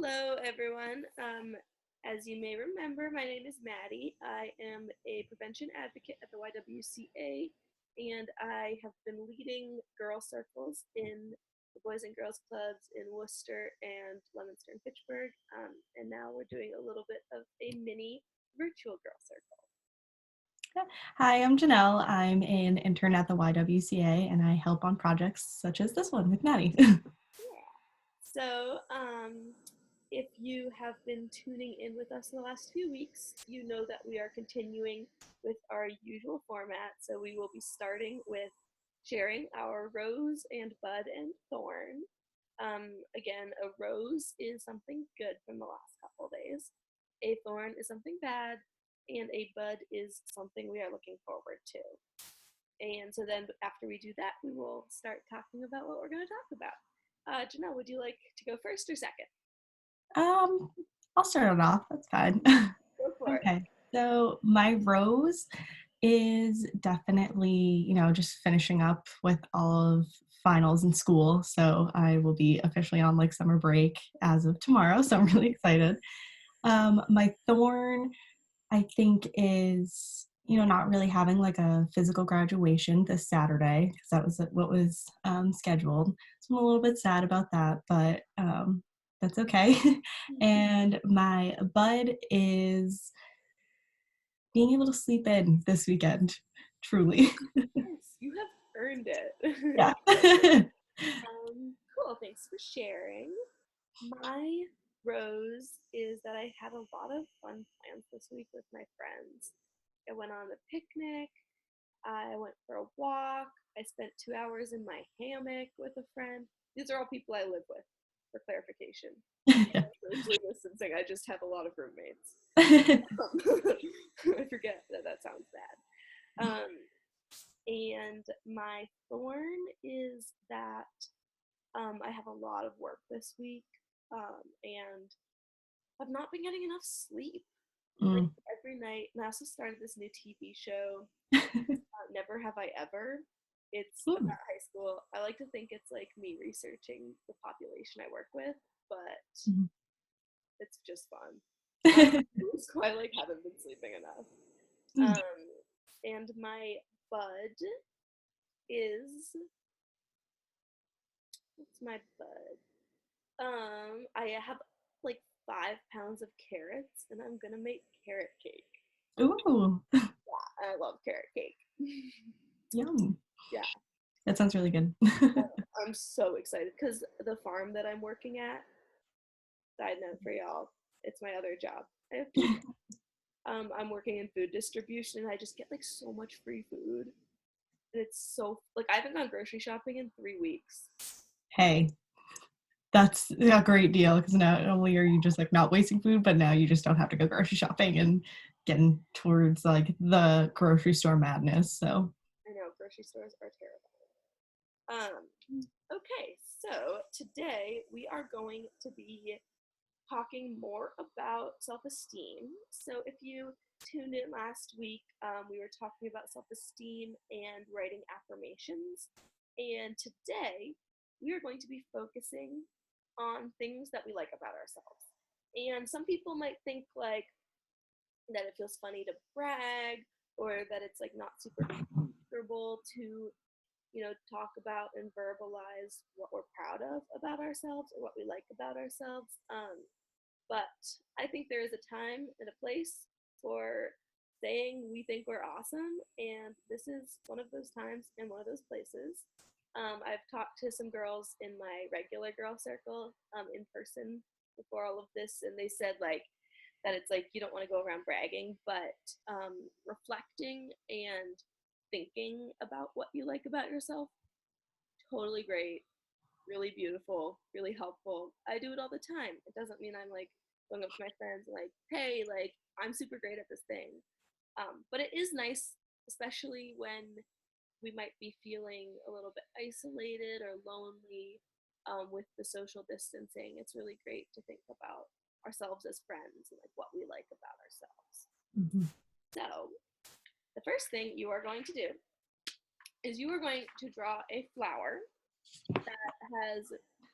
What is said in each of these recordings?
Hello, everyone. As you may remember, my name is Maddy. I am a prevention advocate at the YWCA, and I have been leading girl circles in the Boys and Girls Clubs in Worcester and Leominster and Fitchburg. And now we're doing a little bit of a mini virtual girl circle. Hi, I'm Janelle. I'm an intern at the YWCA and I help on projects such as this one with Maddy. Yeah. So, if you have been tuning in with us in the last few weeks, you know that we are continuing with our usual format. So we will be starting with sharing our rose and bud and thorn. Again, a rose is something good from the last couple of days. A thorn is something bad, and a bud is something we are looking forward to. And so then after we do that, we will start talking about what we're going to talk about. Janelle, would you like to go first or second? I'll start it off. That's fine. Go for it. Okay, so my rose is definitely, just finishing up with all of finals in school. So I will be officially on like summer break as of tomorrow. So I'm really excited. My thorn, I think, is not really having like a physical graduation this Saturday because that was what was scheduled. So I'm a little bit sad about that, but that's okay. And my bud is being able to sleep in this weekend, truly. Yes, you have earned it. Yeah. Cool, thanks for sharing. My rose is that I had a lot of fun plans this week with my friends. I went on a picnic, I went for a walk, I spent 2 hours in my hammock with a friend. These are all people I live with, for clarification. Yeah. Socially distancing, I just have a lot of roommates. I forget that sounds bad. And my thorn is that I have a lot of work this week, and I've not been getting enough sleep. Like every night, and I also started this new TV show, Never Have I Ever. It's Ooh. about high school. I like to think it's like me researching the population I work with, but it's just fun. So I like haven't been sleeping enough. And my bud is what's my bud? I have like 5 pounds of carrots, and I'm gonna make carrot cake. Ooh, Yeah, I love carrot cake. yum. Yeah, That sounds really good. I'm so excited because the farm that I'm working at. Side note for y'all, it's my other job. I have two. I'm working in food distribution, and I just get like so much free food, and it's so like I haven't gone grocery shopping in 3 weeks. Hey, that's a great deal because not only are you just like not wasting food, but now you just don't have to go grocery shopping and getting towards like the grocery store madness. So I know grocery stores are terrible. Okay, so today we are going to be talking more about self-esteem. So if you tuned in last week, we were talking about self-esteem and writing affirmations. And today we are going to be focusing on things that we like about ourselves. And some people might think like that it feels funny to brag, or that it's like not super comfortable to talk about and verbalize what we're proud of about ourselves or what we like about ourselves. But I think there is a time and a place for saying we think we're awesome, and this is one of those times and one of those places. I've talked to some girls in my regular girl circle in person before all of this, and they said like that it's like you don't want to go around bragging, but reflecting and thinking about what you like about yourself, totally great, really beautiful, really helpful. I do it all the time. It doesn't mean I'm like going up to my friends and like, hey, like I'm super great at this thing. But it is nice, especially when we might be feeling a little bit isolated or lonely with the social distancing. It's really great to think about ourselves as friends and like what we like about ourselves. So the first thing you are going to do is you are going to draw a flower that has,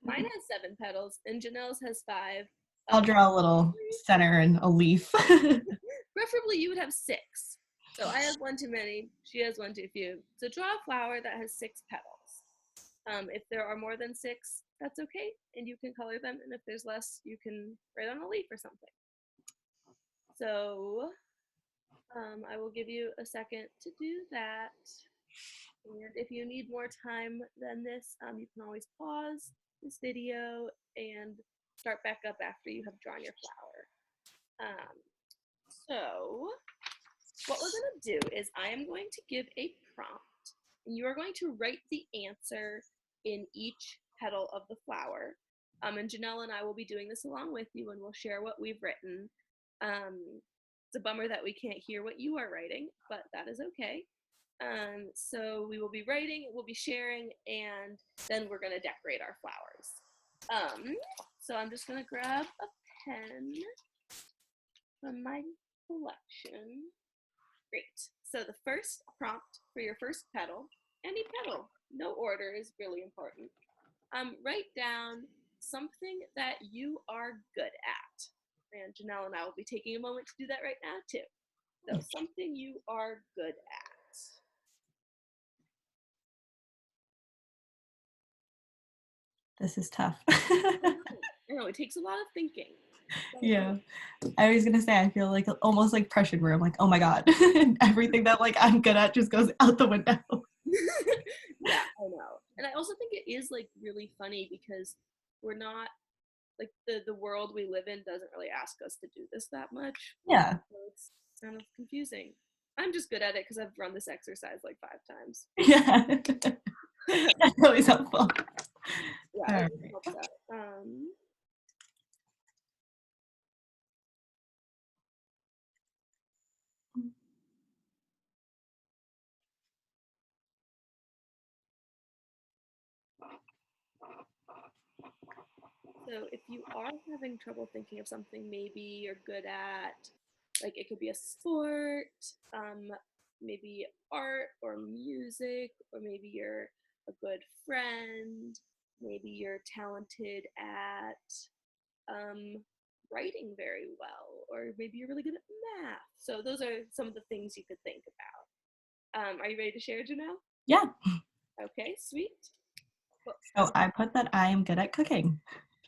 mine has 7 petals and Janelle's has 5. I'll draw a little center and a leaf. Preferably you would have 6. So I have one too many, she has one too few. So draw a flower that has 6 petals. If there are more than 6, that's okay, and you can color them, and if there's less, you can write on a leaf or something. So I will give you a second to do that. And if you need more time than this, you can always pause this video and start back up after you have drawn your flower. So what we're going to do is I am going to give a prompt, and you are going to write the answer in each petal of the flower. And Janelle and I will be doing this along with you, and we'll share what we've written. It's a bummer that we can't hear what you are writing, but that is okay. So we will be writing, we'll be sharing, and then we're going to decorate our flowers. So I'm just going to grab a pen from my collection. Great. So the first prompt for your first petal, any petal, no order is really important. Write down something that you are good at. And Janelle and I will be taking a moment to do that right now too. So something you are good at. This is tough. I know, it takes a lot of thinking. Yeah. I was gonna say, I feel like almost like pressured where I'm like, oh my God, everything that like I'm good at just goes out the window. Yeah, I know. And I also think it is like really funny because we're not like the world we live in doesn't really ask us to do this that much. Yeah. So it's kind of confusing. I'm just good at it because I've run this exercise like 5 times. Yeah. That's always helpful. Yeah, it helps out. So if you are having trouble thinking of something maybe you're good at, like it could be a sport, maybe art or music, or maybe you're a good friend, maybe you're talented at writing very well, or maybe you're really good at math. So those are some of the things you could think about. Are you ready to share, Janelle? Yeah. Okay, sweet. So I put that I am good at cooking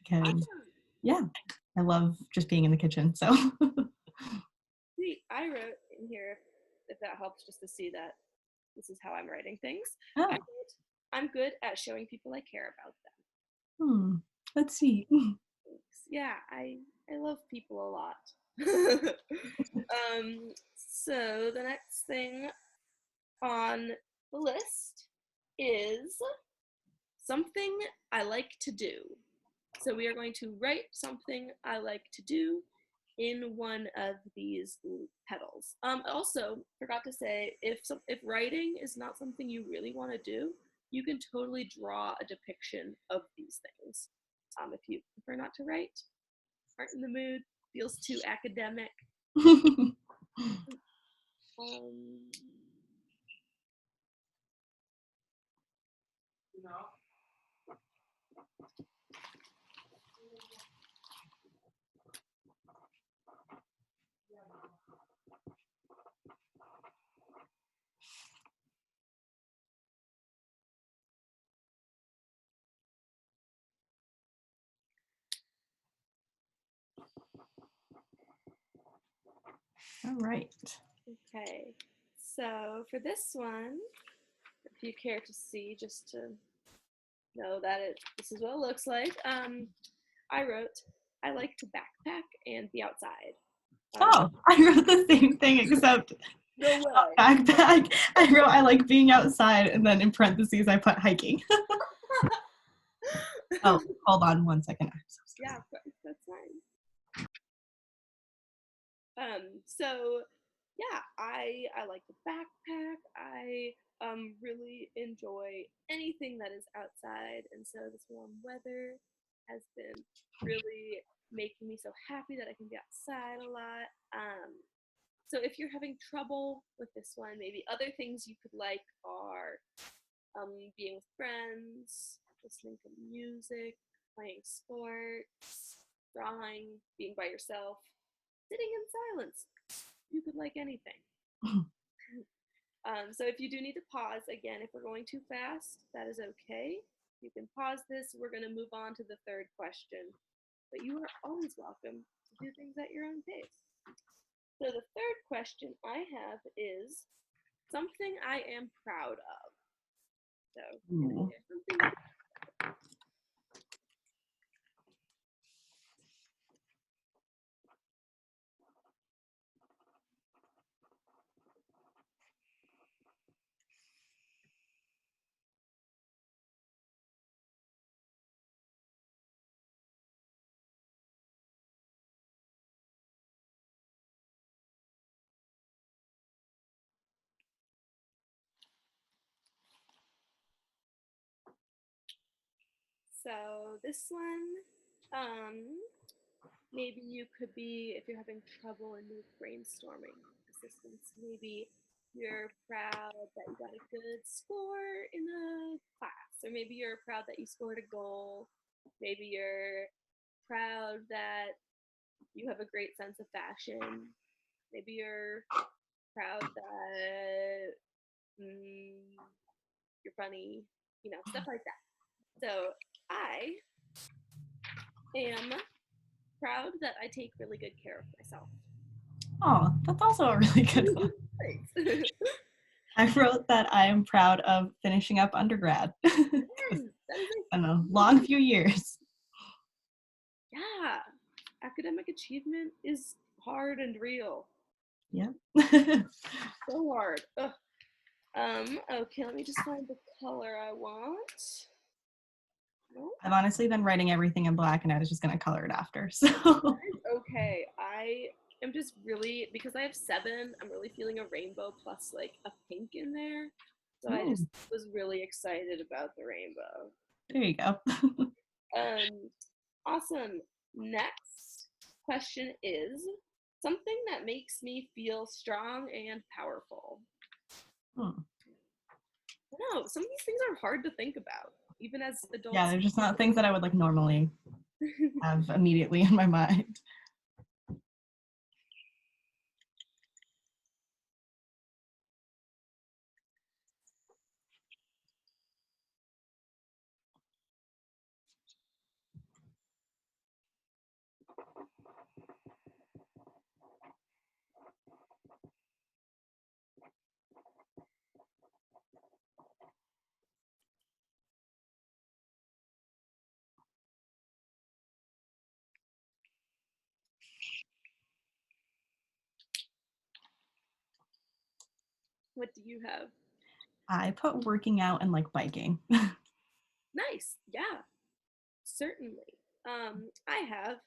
because, yeah, I love just being in the kitchen. So Sweet. I wrote in here, if that helps, just to see that this is how I'm writing things. oh. I wrote, I'm good at showing people I care about them. Let's see. Thanks. Yeah, I love people a lot. So the next thing on the list is something I like to do. So we are going to write something I like to do in one of these petals. Also, forgot to say, if writing is not something you really want to do, you can totally draw a depiction of these things. If you prefer not to write, aren't in the mood, feels too academic. All right. Okay, so for this one, if you care to see, just to know that this is what it looks like. I wrote, I like to backpack and be outside. Oh, I wrote the same thing except No way. backpack. I wrote I like being outside, and then in parentheses I put hiking. Oh, hold on 1 second. I'm so sorry. Yeah, that's fine. So yeah, I like to backpack. I really enjoy anything that is outside, and so this warm weather has been really making me so happy that I can be outside a lot. So if you're having trouble with this one, maybe other things you could like are being with friends, listening to music, playing sports, drawing, being by yourself, sitting in silence. You could like anything. So if you do need to pause, again, if we're going too fast, that is okay. You can pause this. We're going to move on to the third question. But you are always welcome to do things at your own pace. So the third question I have is something I am proud of. So something. So this one, maybe you could be, if you're having trouble in with brainstorming assistance, maybe you're proud that you got a good score in a class, or maybe you're proud that you scored a goal. Maybe you're proud that you have a great sense of fashion. Maybe you're proud that you're funny, stuff like that. So I am proud that I take really good care of myself. Oh, that's also a really good one. Thanks. I wrote that I am proud of finishing up undergrad. I don't know, long few years. Yeah, academic achievement is hard and real. Yeah. So hard. Ugh. Okay, let me just find the color I want. Nope. I've honestly been writing everything in black and I was just gonna color it after. So Okay, I am just really, because I have 7, I'm really feeling a rainbow plus like a pink in there. So I just was really excited about the rainbow. There you go. Awesome. Next question is something that makes me feel strong and powerful. No, some of these things are hard to think about, even as adults. Yeah, they're just not things that I would like normally have immediately in my mind. What do you have? I put working out and like biking. Nice. Yeah, certainly. I have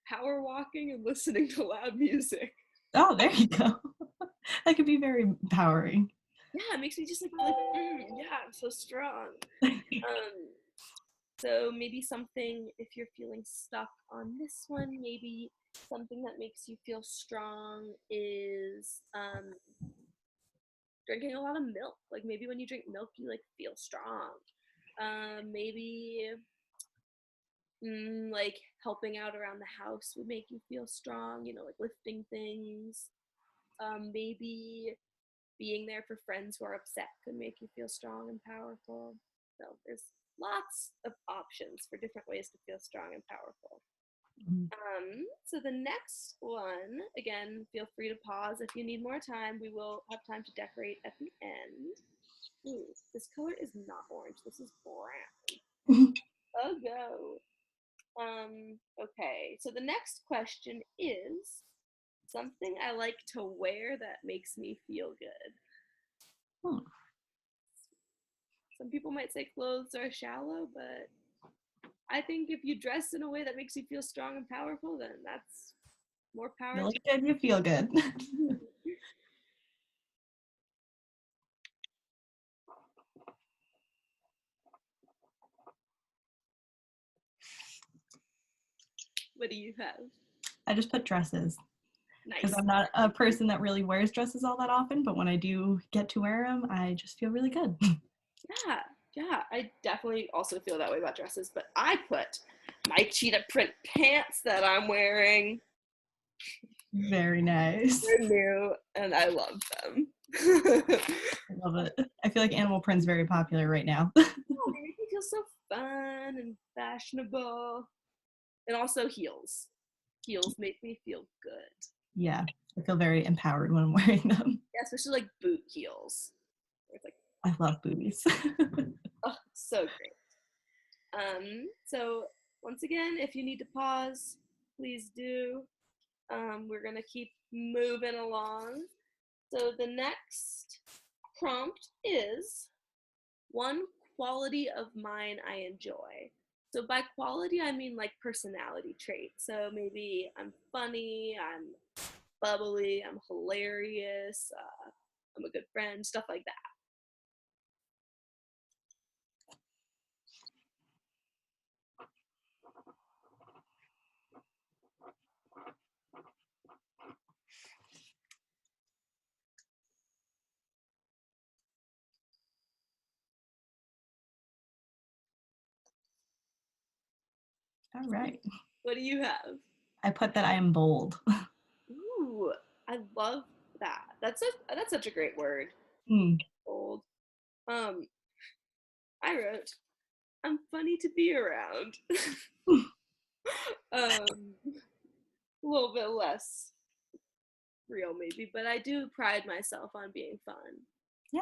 power walking and listening to loud music. Oh, there you go. That could be very empowering. Yeah, it makes me just like yeah, I'm so strong. So maybe something, if you're feeling stuck on this one, maybe something that makes you feel strong is drinking a lot of milk. Like maybe when you drink milk, you like feel strong. Maybe like helping out around the house would make you feel strong. Like lifting things. Maybe being there for friends who are upset could make you feel strong and powerful. So there's lots of options for different ways to feel strong and powerful. So the next one, again, feel free to pause if you need more time. We will have time to decorate at the end. Ooh, this color is not orange. This is brown. Oh, go. Okay, so the next question is something I like to wear that makes me feel good. Some people might say clothes are shallow, but I think if you dress in a way that makes you feel strong and powerful, then that's more power. You look good, you feel good. What do you have? I just put dresses. Because Nice. I'm not a person that really wears dresses all that often, but when I do get to wear them, I just feel really good. Yeah, I definitely also feel that way about dresses, but I put my cheetah print pants that I'm wearing. Very nice. They're new, and I love them. I love it. I feel like animal print's very popular right now. Oh, they make me feel so fun and fashionable. And also heels. Heels make me feel good. Yeah, I feel very empowered when I'm wearing them. Yeah, especially like boot heels. It's like, I love booties. oh, so great. So once again, if you need to pause, please do. We're gonna keep moving along. So the next prompt is one quality of mine I enjoy. So by quality, I mean like personality trait. So maybe I'm funny, I'm bubbly, I'm hilarious, I'm a good friend, stuff like that. All right. What do you have? I put that I am bold. Ooh, I love that. That's such a great word. Hmm. Bold. I wrote, I'm funny to be around. A little bit less real maybe, but I do pride myself on being fun. Yeah.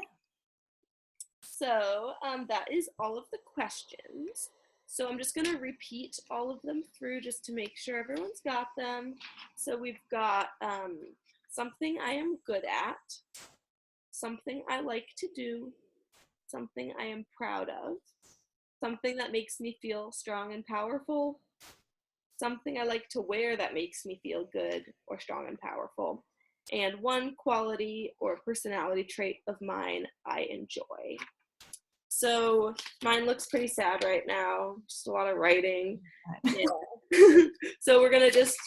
So that is all of the questions. So I'm just gonna repeat all of them through just to make sure everyone's got them. So we've got something I am good at, something I like to do, something I am proud of, something that makes me feel strong and powerful, something I like to wear that makes me feel good or strong and powerful, and one quality or personality trait of mine I enjoy. So mine looks pretty sad right now, just a lot of writing. Yeah. So we're gonna just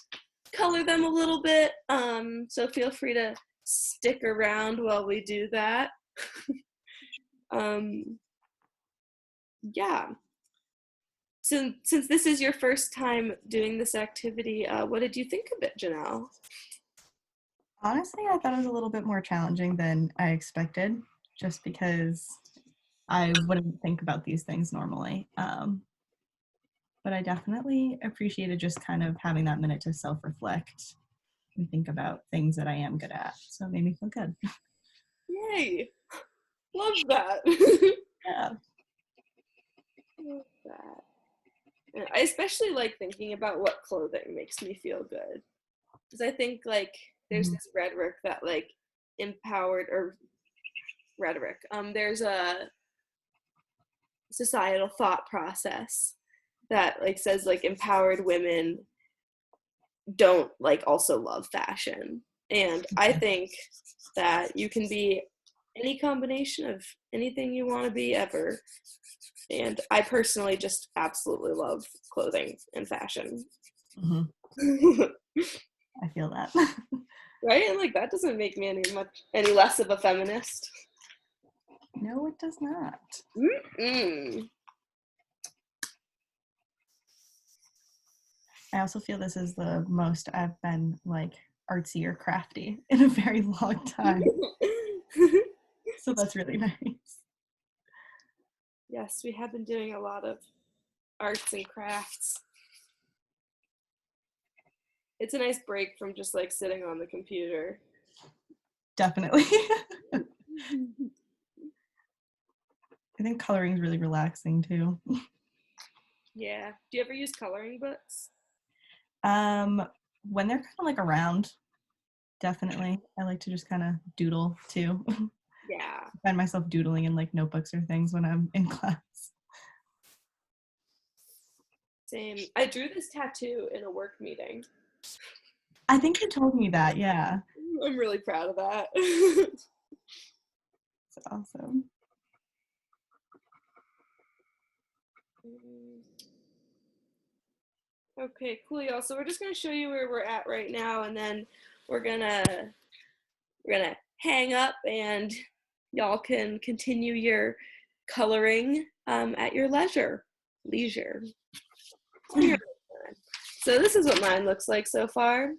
color them a little bit. So feel free to stick around while we do that. Yeah. Since this is your first time doing this activity, what did you think of it, Janelle? Honestly, I thought it was a little bit more challenging than I expected, just because I wouldn't think about these things normally. But I definitely appreciated just kind of having that minute to self-reflect and think about things that I am good at. So it made me feel good. Yay! Love that. Yeah. Love that. And I especially like thinking about what clothing makes me feel good. Because I think like there's this rhetoric that like empowered or rhetoric. There's a societal thought process that like says like empowered women don't like also love fashion. And I think that you can be any combination of anything you want to be ever. And I personally just absolutely love clothing and fashion. Mm-hmm. I feel that. Right? And like that doesn't make me any less of a feminist. No, it does not. Mm-mm. I also feel this is the most I've been like artsy or crafty in a very long time. So that's really nice. Yes, we have been doing a lot of arts and crafts. It's a nice break from just like sitting on the computer. Definitely. I think coloring is really relaxing too. Yeah. Do you ever use coloring books? When they're kind of like around, definitely. I like to just kind of doodle too. Yeah. I find myself doodling in like notebooks or things when I'm in class. Same. I drew this tattoo in a work meeting. I think you told me that, yeah. I'm really proud of that. It's awesome. Okay, cool, y'all. So we're just gonna show you where we're at right now, and then we're gonna hang up, and y'all can continue your coloring at your leisure. You're done. So this is what mine looks like so far.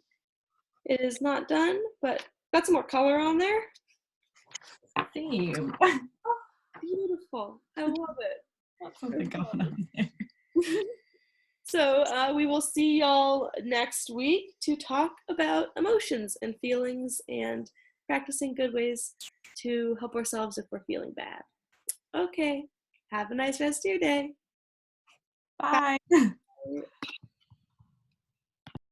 It is not done, but got some more color on there. Same. Oh, beautiful. I love it. Got something going on there. So we will see y'all next week to talk about emotions and feelings and practicing good ways to help ourselves if we're feeling bad. Okay. Have a nice rest of your day. Bye. Bye.